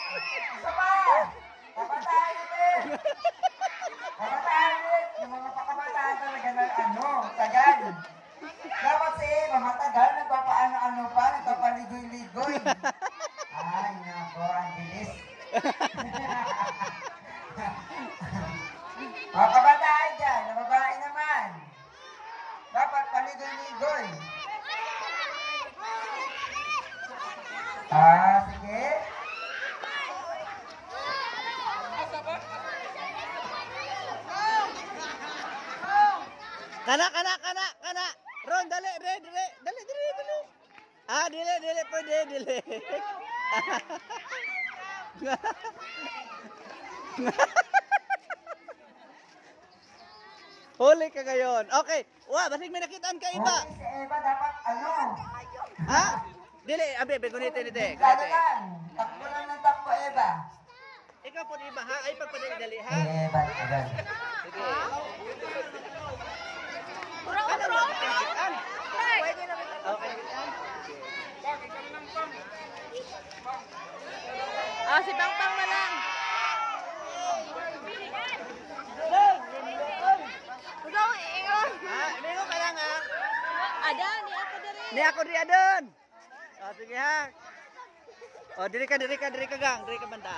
Isa pa! Kabataan ulit! Kabataan ulit! Yung mga pakabataan talaga ng tagal. Dapat mamatagal, nagpapaano-ano pa, nagpapaligoy-ligoy. Ay, nako, ang bilis. Mga kabataan dyan, na babae naman. Dapat paligoy-ligoy. Sige. Kana. Ron, dali. Dili, pwede, dili. Huli ka ngayon. Okay. Basig may nakitaan ka iba. Si Eva dapat Ha? Dili, gunitin. Lalo lang. Takbo lang ng takbo, Eva. Ikaw po iba ha? Ay pagpadali ha? Eva, agad. Sige. Pwede naman. Okay. Si Pangpang na lang. Ikaw, iyon. Amigo ka lang ha? Adan, ni ako diri. Ni ako di adon. Sige ha. Diri ka gang, diri ka banda.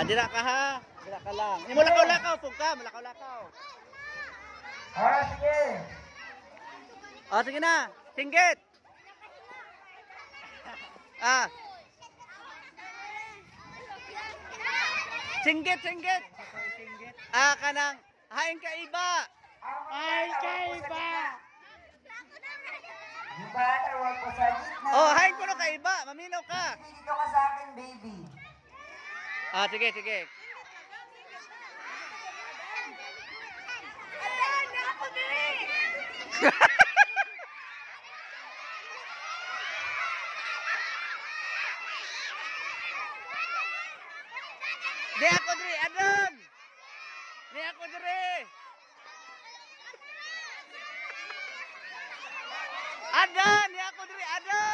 Dira ka ha. Dira ka lang. Ni mulakaw-lakaw pug ka, mulakaw-lakaw. Sige. Sige na. Singgit. Singgit. Kanang haing ka iba. Haing ka iba. Yung bata, huwag ko sa gitna. Haing ko no ka iba. Maminaw ka. Dito ka sa akin, baby. Sige. Adan, ni ako diri. Di ako diri, adon. Di ako diri. Adon, di ako diri, adon.